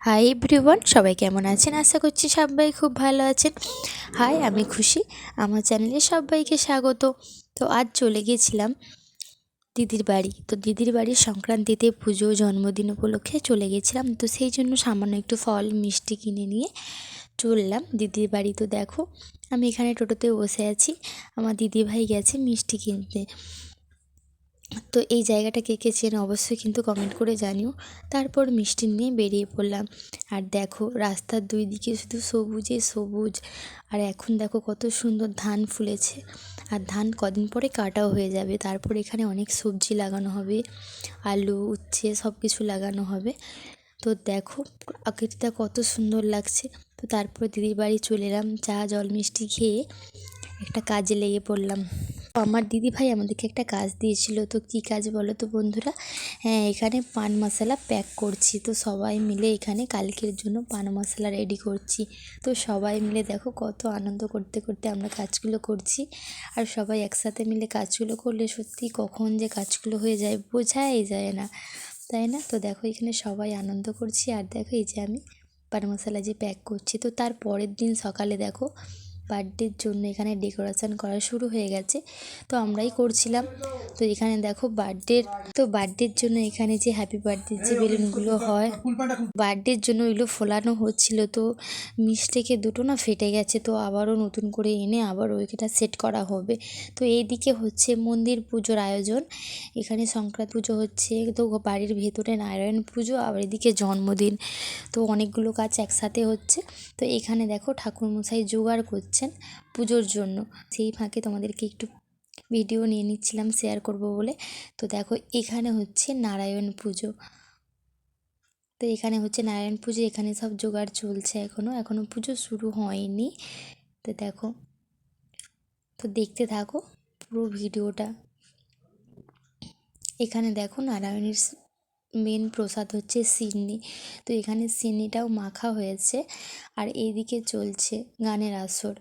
Hi everyone, সবাই কেমন আছেন? আশা করছি সবাই খুব ভালো আছেন। হাই, আমি খুশি। আমার চ্যানেলে সবাইকে স্বাগত। তো আজ চলে গিয়েছিলাম দিদির বাড়ি। তো দিদির বাড়ির সংক্রান্তিতে পুজো জন্মদিন উপলক্ষে চলে গেছিলাম। তো সেই জন্য সামান্য একটু ফল মিষ্টি কিনে নিয়ে চললাম দিদির বাড়ি। তো দেখো, আমি এখানে টোটোতে বসে আছি, আমার দিদিভাই গেছে মিষ্টি কিনতে। তো এই জায়গাটা কে কে চেনে অবশ্যই কিন্তু কমেন্ট করে জানিও। তারপর মিষ্টি নিয়ে বেরিয়ে পড়লাম। আর দেখো, রাস্তার দুই দিকে শুধু সবুজে সবুজ। আর এখন দেখো কত সুন্দর ধান ফুলেছে। আর ধান কদিন পরে কাটাও হয়ে যাবে। তারপর এখানে অনেক সবজি লাগানো হবে, আলু উচ্ছে সব কিছু লাগানো হবে। তো দেখো আকৃতিটা কত সুন্দর লাগছে। তো তারপর দিদির বাড়ি চলে এলাম, চা জল মিষ্টি খেয়ে একটা কাজে লেগে পড়লাম। আমার দিদিভাই আমাদেরকে একটা কাজ দিয়েছিল। তো কী কাজ বলো তো বন্ধুরা? হ্যাঁ, এখানে পান মশলা প্যাক করছি। তো সবাই মিলে এখানে কালকের জন্য পান মশলা রেডি করছি। তো সবাই মিলে দেখো কত আনন্দ করতে করতে আমরা কাজগুলো করছি। আর সবাই একসাথে মিলে কাজগুলো করলে সত্যি কখন যে কাজগুলো হয়ে যায় বোঝাই যায় না, তাই না? তো দেখো এখানে সবাই আনন্দ করছি। আর দেখো এই যে আমি পান মশলা যে প্যাক করছি। তো তার পরের দিন সকালে দেখো বার্থডের জন্য এখানে ডেকোরেশন করা শুরু হয়ে গেছে। তো আমরাই করছিলাম। তো এখানে দেখো বার্থডের জন্য এখানে যে হ্যাপি বার্থডে যে বেলুনগুলো হয় বার্থডের জন্য ওইগুলো ফোলানো হচ্ছিল। তো মিস্টেকে দুটো না ফেটে গেছে। তো আবারও নতুন করে এনে আবার ওইটা সেট করা হবে। তো এইদিকে হচ্ছে মন্দির পুজোর আয়োজন। এখানে সংক্রান্তি পুজো হচ্ছে, তো বাড়ির ভেতরে নারায়ণ পুজো, আবার এদিকে জন্মদিন। তো অনেকগুলো কাজ একসাথে হচ্ছে। তো এখানে দেখো ঠাকুরমশাই জোগাড় করছেন পুজোর জন্য। সেই ফাঁকে তোমাদেরকে একটু ভিডিও নিয়ে নিচ্ছিলাম শেয়ার করব বলে। তো দেখো এখানে হচ্ছে নারায়ণ পুজো। তো এখানে হচ্ছে নারায়ণ পুজো, এখানে সব জোগাড় চলছে, এখনও পুজো শুরু হয়নি। তো দেখো, তো দেখতে থাকো পুরো ভিডিওটা। এখানে দেখো নারায়ণের মেন প্রসাদ হচ্ছে সিন্নি। তো এখানে সিন্নিটাও মাখা হয়েছে। আর এইদিকে চলছে গানের আসর।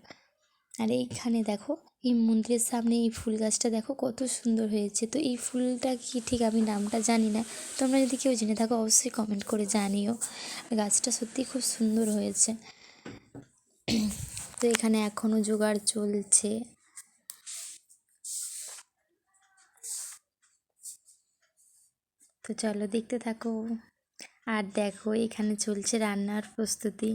আর এইখানে দেখো এই মন্দিরের সামনে এই ফুল গাছটা দেখো কত সুন্দর হয়েছে। তো এই ফুলটা কি ঠিক আমি নামটা জানি না, তোমরা যদি কেউ জেনে থাকো অবশ্যই কমেন্ট করে জানিও। গাছটা সত্যি খুব সুন্দর হয়েছে। তো এখানে এখনও জোগাড় চলছে। তো চলো দেখতে থাকো। আর দেখো এখানে চলছে রান্নার প্রস্তুতি।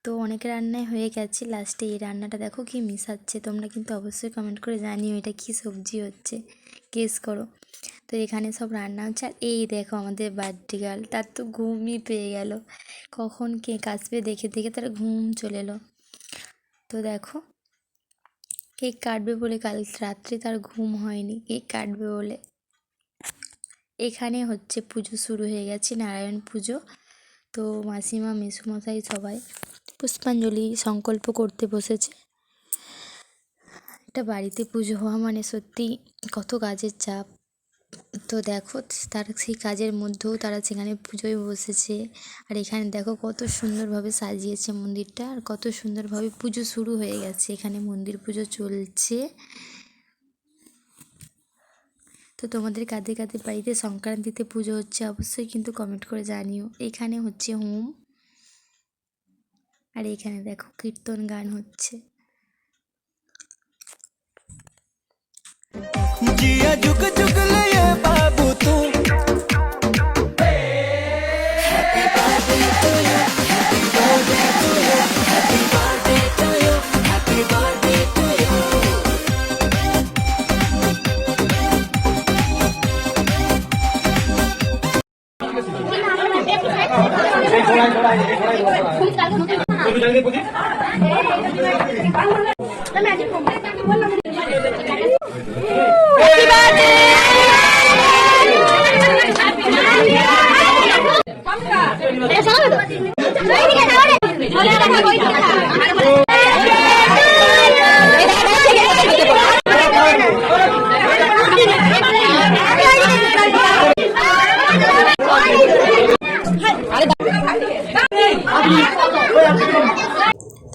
তো অনেক রান্নাই হয়ে গেছে, লাস্টে এই রান্নাটা দেখো কি মিশাচ্ছে। তোমরা কিন্তু অবশ্যই কমেন্ট করে জানিও এটা কি সবজি হচ্ছে, গেস করো। তো এখানে সব রান্না হচ্ছে। আর এই দেখো আমাদের বার্থডে গার্ল, তার তো ঘুমই পেয়ে গেল। কখন কেক আসবে দেখে দেখে তার ঘুম চলে এলো। তো দেখো কেক কাটবে বলে কাল রাত্রে তার ঘুম হয়নি, কেক কাটবে বলে। এখানে হচ্ছে পুজো শুরু হয়ে গেছে, নারায়ণ পুজো। তো মাসিমা মেসোমশাই সবাই পুষ্পাঞ্জলি সংকল্প করতে বসেছে। এটা বাড়িতে পুজো হওয়া মানে সত্যি কত কাজের চাপ। তো দেখো তার সেই কাজের মধ্যেও তারা সেখানে পুজোয় বসেছে। আর এখানে দেখো কত সুন্দরভাবে সাজিয়েছে মন্দিরটা, আর কত সুন্দরভাবে পুজো শুরু হয়ে গেছে। এখানে মন্দির পুজো চলছে। তো তোমাদের কাদের কাদের বাড়িতে সংক্রান্তিতে পুজো হচ্ছে অবশ্যই কিন্তু কমেন্ট করে জানিও। এখানে হচ্ছে হোম। আর এখানে দেখো কীর্তন গান হচ্ছে। जिया जुग जुग ले बाबू तू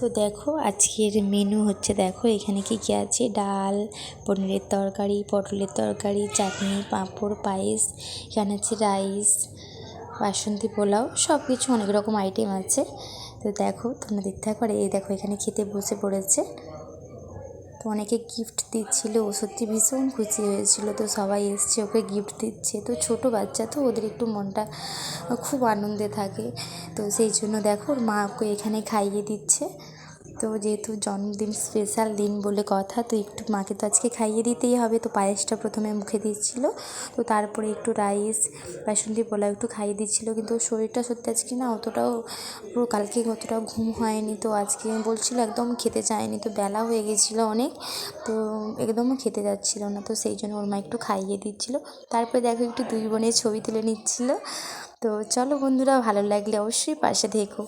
তো দেখো আজকের মেনু হচ্ছে, দেখো এখানে কি কি আছে। ডাল, পনিরের তরকারি, পটলের তরকারি, চাটনি, পাঁপড়, পায়েস। এখানে আছে রাইস, বাসন্তী পোলাও সব কিছু অনেক রকম আইটেম আছে। তো দেখো তোমরা দেখতে পারে, এই দেখো এখানে খেতে বসে পড়েছে। তো অনেকে গিফট দিচ্ছিল, ও সত্যি ভীষণ খুশি হয়েছিল। তো সবাই এসছে ওকে গিফট দিচ্ছে। তো ছোট বাচ্চা তো ওদের একটু মনটা খুব আনন্দে থাকে। তো সেই জন্য দেখো ওর মা ওকে এখানে খাইয়ে দিচ্ছে। তো যেহেতু জন্মদিন স্পেশাল দিন বলে কথা, তো একটু মাকে তো আজকে খাইয়ে দিতেই হবে। তো পায়েসটা প্রথমে মুখে দিচ্ছিল, তো তারপরে একটু রাইস বাসন্তী পোলাও একটু খাইয়ে দিচ্ছিলো। কিন্তু ওর শরীরটা সত্যি আজকে না অতটাও, পুরো কালকে অতটাও ঘুম হয়নি। তো আজকে বলছিলো একদম খেতে চায়নি। তো বেলা হয়ে গেছিলো অনেক, তো একদমও খেতে যাচ্ছিলো না। তো সেই জন্য ওর মা একটু খাইয়ে দিচ্ছিলো। তারপরে দেখো একটু দুই বোনের ছবি তুলে নিচ্ছিলো। তো চলো বন্ধুরা, ভালো লাগলে অবশ্যই পাশে থেকো।